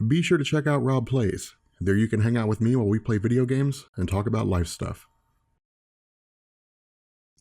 be sure to check out Rob Plays. There you can hang out with me while we play video games and talk about life stuff.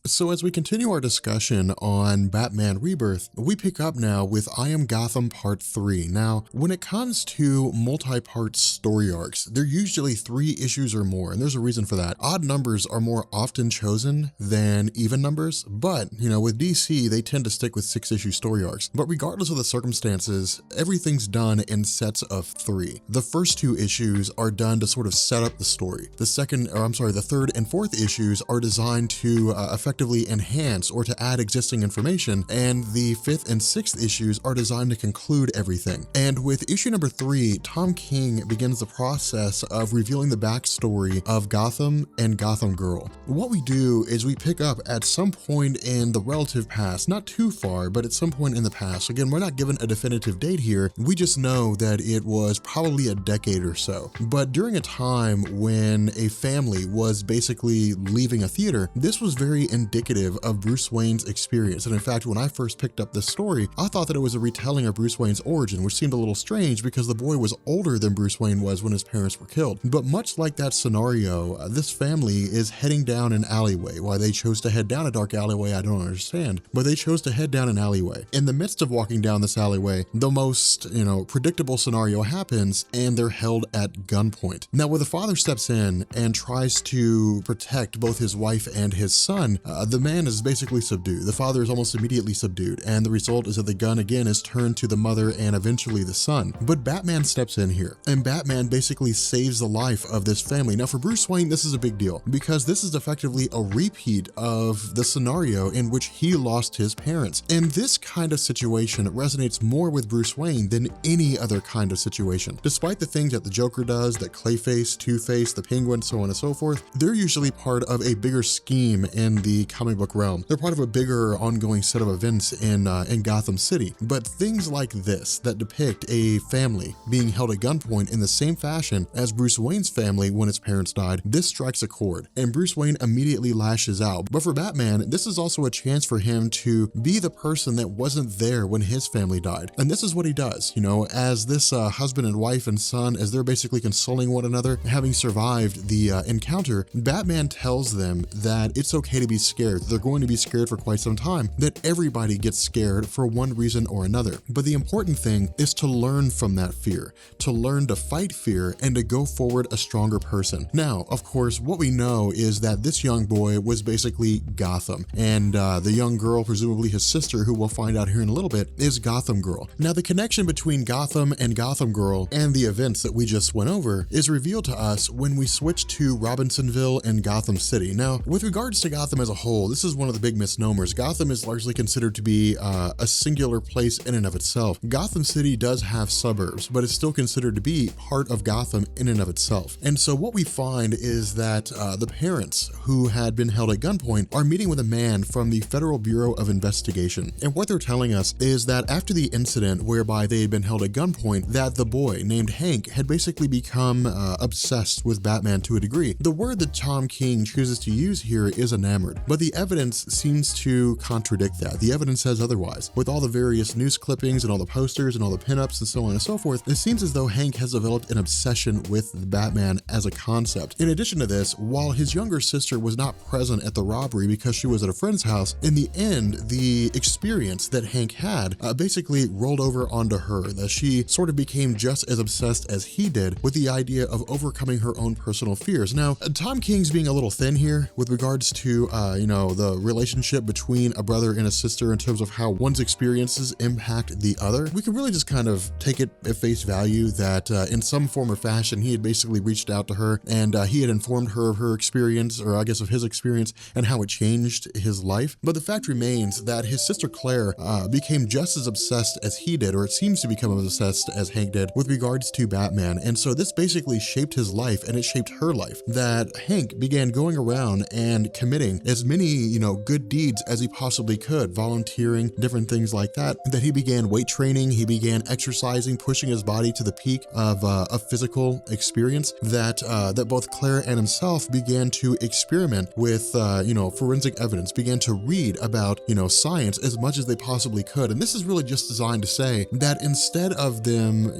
So as we continue our discussion on Batman Rebirth, we pick up now with I Am Gotham Part 3. Now, when it comes to multi-part story arcs, they're usually 3 issues or more, and there's a reason for that. Odd numbers are more often chosen than even numbers, but, with DC, they tend to stick with 6-issue story arcs. But regardless of the circumstances, everything's done in sets of 3. The first 2 issues are done to sort of set up the story. The third and fourth issues are designed to effectively enhance or to add existing information, and the 5th and 6th issues are designed to conclude everything. And with issue number 3, Tom King begins the process of revealing the backstory of Gotham and Gotham Girl. What we do is we pick up at some point in the relative past, not too far, but at some point in the past. Again, we're not given a definitive date here, we just know that it was probably a decade or so. But during a time when a family was basically leaving a theater, this was very indicative of Bruce Wayne's experience. And in fact, when I first picked up this story, I thought that it was a retelling of Bruce Wayne's origin, which seemed a little strange because the boy was older than Bruce Wayne was when his parents were killed. But much like that scenario, this family is heading down an alleyway. Why they chose to head down a dark alleyway, I don't understand, but they chose to head down an alleyway. In the midst of walking down this alleyway, the most, predictable scenario happens, and they're held at gunpoint. Now, where the father steps in and tries to protect both his wife and his son, the man is basically subdued. The father is almost immediately subdued, and the result is that the gun again is turned to the mother and eventually the son. But Batman steps in here, and Batman basically saves the life of this family. Now for Bruce Wayne, this is a big deal because this is effectively a repeat of the scenario in which he lost his parents. And this kind of situation resonates more with Bruce Wayne than any other kind of situation. Despite the things that the Joker does, that Clayface, Two-Face, the Penguin, so on and so forth, they're usually part of a bigger scheme in the comic book realm. They're part of a bigger ongoing set of events in Gotham City. But things like this that depict a family being held at gunpoint in the same fashion as Bruce Wayne's family when his parents died, this strikes a chord, and Bruce Wayne immediately lashes out. But for Batman, this is also a chance for him to be the person that wasn't there when his family died. And this is what he does, as this husband and wife and son, as they're basically consoling one another, having survived the encounter, Batman tells them that it's okay to be scared. They're going to be scared for quite some time, that everybody gets scared for one reason or another. But the important thing is to learn from that fear, to learn to fight fear and to go forward a stronger person. Now, of course, what we know is that this young boy was basically Gotham, and the young girl, presumably his sister, who we'll find out here in a little bit, is Gotham Girl. Now, the connection between Gotham and Gotham Girl and the events that we just went over is revealed to us when we switch to Robinsonville and Gotham City. Now, with regards to Gotham as a whole, this is one of the big misnomers. Gotham is largely considered to be a singular place in and of itself. Gotham City does have suburbs, but it's still considered to be part of Gotham in and of itself. And so what we find is that the parents who had been held at gunpoint are meeting with a man from the Federal Bureau of Investigation. And what they're telling us is that after the incident whereby they had been held at gunpoint, that the boy named Hank had basically become obsessed with Batman to a degree. The word that Tom King chooses to use here is enamored, but the evidence seems to contradict that. The evidence says otherwise. With all the various news clippings and all the posters and all the pinups and so on and so forth, it seems as though Hank has developed an obsession with Batman as a concept. In addition to this, while his younger sister was not present at the robbery because she was at a friend's house, in the end, the experience that Hank had basically rolled over onto her, that she sort of became just as obsessed as he did with the idea of overcoming her own personal fears. Now, Tom King's being a little thin here with regards to, the relationship between a brother and a sister in terms of how one's experiences impact the other. We can really just kind of take it at face value that in some form or fashion, he had basically reached out to her and he had informed her of her experience, or I guess of his experience, and how it changed his life. But the fact remains that his sister Claire became just as obsessed as he did, or it seems to become as obsessed as Hank did with regards to Batman. And so this basically shaped his life, and it shaped her life, that Hank began going around and committing as as many, good deeds as he possibly could, volunteering, different things like that he began weight training, he began exercising, pushing his body to the peak of a physical experience that both Claire and himself began to experiment with, forensic evidence, began to read about, science as much as they possibly could. And this is really just designed to say that instead of them,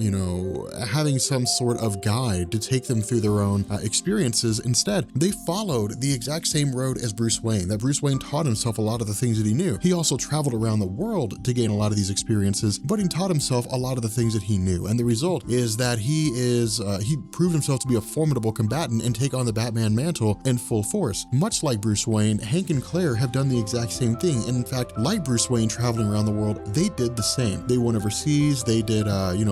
having some sort of guide to take them through their own experiences, instead, they followed the exact same road as Bruce Wayne, that Bruce Wayne taught himself a lot of the things that he knew. He also traveled around the world to gain a lot of these experiences, but he taught himself a lot of the things that he knew. And the result is that he proved himself to be a formidable combatant and take on the Batman mantle in full force. Much like Bruce Wayne, Hank and Claire have done the exact same thing. And in fact, like Bruce Wayne traveling around the world, they did the same. They went overseas, they did,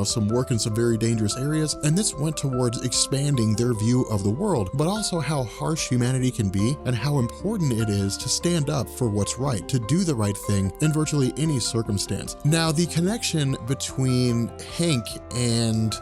some work in some very dangerous areas, and this went towards expanding their view of the world, but also how harsh humanity can be and how important it is to stand up for what's right, to do the right thing in virtually any circumstance. Now, the connection between Hank and,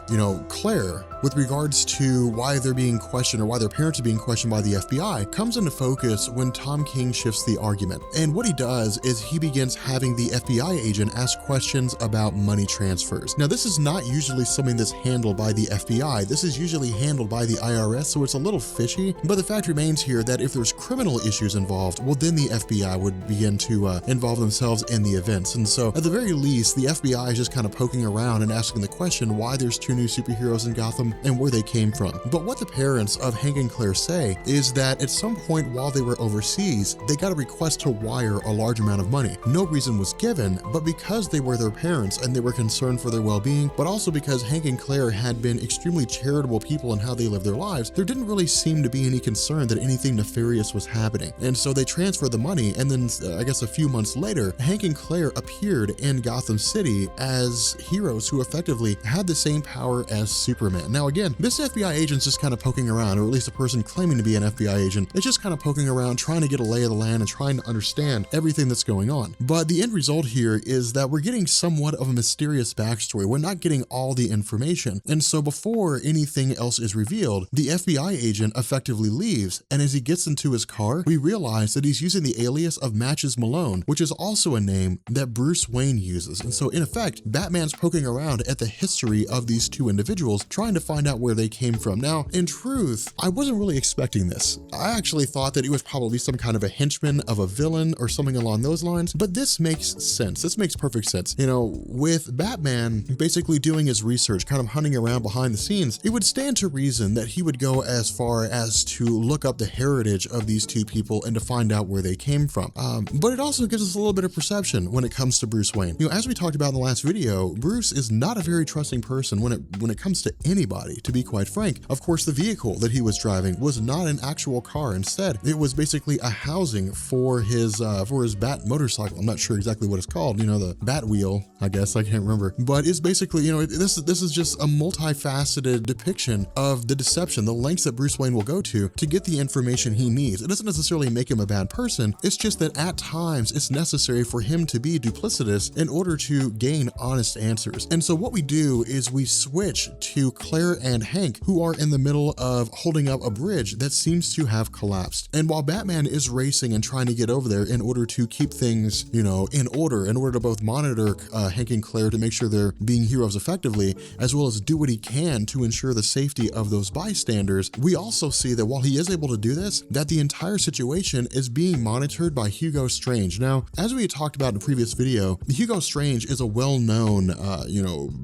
Claire with regards to why they're being questioned or why their parents are being questioned by the FBI comes into focus when Tom King shifts the argument. And what he does is he begins having the FBI agent ask questions about money transfers. Now, this is not usually something that's handled by the FBI. This is usually handled by the IRS, so it's a little fishy, but the fact remains here that if there's criminal issues involved, well, then the FBI would begin to involve themselves in the events. And so at the very least, the FBI is just kind of poking around and asking the question why there's two new superheroes in Gotham and where they came from. But what the parents of Hank and Claire say is that at some point while they were overseas, they got a request to wire a large amount of money. No reason was given, but because they were their parents and they were concerned for their well-being, but also because Hank and Claire had been extremely charitable people in how they lived their lives, there didn't really seem to be any concern that anything nefarious was happening. And so they transferred the money, and then I guess a few months later, Hank and Claire appeared in Gotham City as heroes who effectively had the same power as Superman. Now again, this FBI agent's just kind of poking around, or at least a person claiming to be an FBI agent is just kind of poking around, trying to get a lay of the land and trying to understand everything that's going on. But the end result here is that we're getting somewhat of a mysterious backstory. We're not getting all the information. And so before anything else is revealed, the FBI agent effectively leaves. And as he gets into his car, we realize that he's using the alias of Matches Malone, which is also a name that Bruce Wayne uses. And so in effect, Batman's poking around at the history of these two individuals, trying to find out where they came from. Now, in truth, I wasn't really expecting this. I actually thought that it was probably some kind of a henchman of a villain or something along those lines, but this makes sense. This makes perfect sense. With Batman basically doing his research, kind of hunting around behind the scenes, it would stand to reason that he would go as far as to look up the heritage of these two people and to find out where they came from. But it also gives us a little bit of perception when it comes to Bruce Wayne. As we talked about in the last video, Bruce is not a very trusting person when it comes to anybody, to be quite frank. Of course, the vehicle that he was driving was not an actual car. Instead, it was basically a housing for his Bat motorcycle. I'm not sure exactly what it's called, the Bat wheel, I guess, I can't remember. But it's basically, this is just a multifaceted depiction of the deception, the lengths that Bruce Wayne will go to get the information he needs. It doesn't necessarily make him a bad person. It's just that at times it's necessary for him to be duplicitous in order to gain honest answers. And so what we do is we switch to Claire and Hank, who are in the middle of holding up a bridge that seems to have collapsed. And while Batman is racing and trying to get over there in order to keep things, in order to both monitor Hank and Claire to make sure they're being heroes effectively, as well as do what he can to ensure the safety of those bystanders, we also see that while he is able to do this, that the entire situation is being monitored by Hugo Strange. Now, as we had talked about in a previous video, Hugo Strange is a well-known,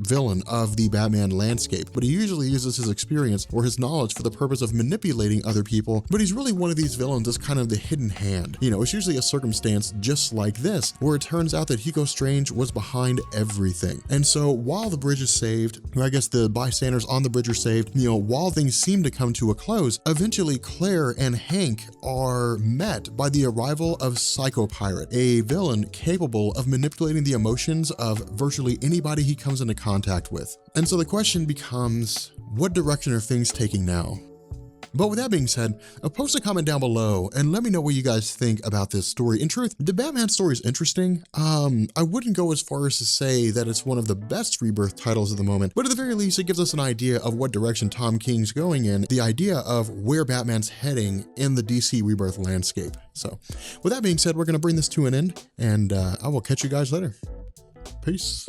villain of the Batman landscape, but he usually uses his experience or his knowledge for the purpose of manipulating other people, but he's really one of these villains as kind of the hidden hand. It's usually a circumstance just like this, where it turns out that Hugo Strange was behind everything. And so while the bridge is saved, or I guess the bystanders on the bridge are saved, while things seem to come to a close, eventually Claire and Hank are met by the arrival of Psycho Pirate, a villain capable of manipulating the emotions of virtually anybody he comes into contact with. And so the question becomes, what direction are things taking now? But with that being said, post a comment down below and let me know what you guys think about this story. In truth, the Batman story is interesting. I wouldn't go as far as to say that it's one of the best Rebirth titles at the moment, but at the very least, it gives us an idea of what direction Tom King's going in, the idea of where Batman's heading in the DC Rebirth landscape. So with that being said, we're going to bring this to an end, and I will catch you guys later. Peace.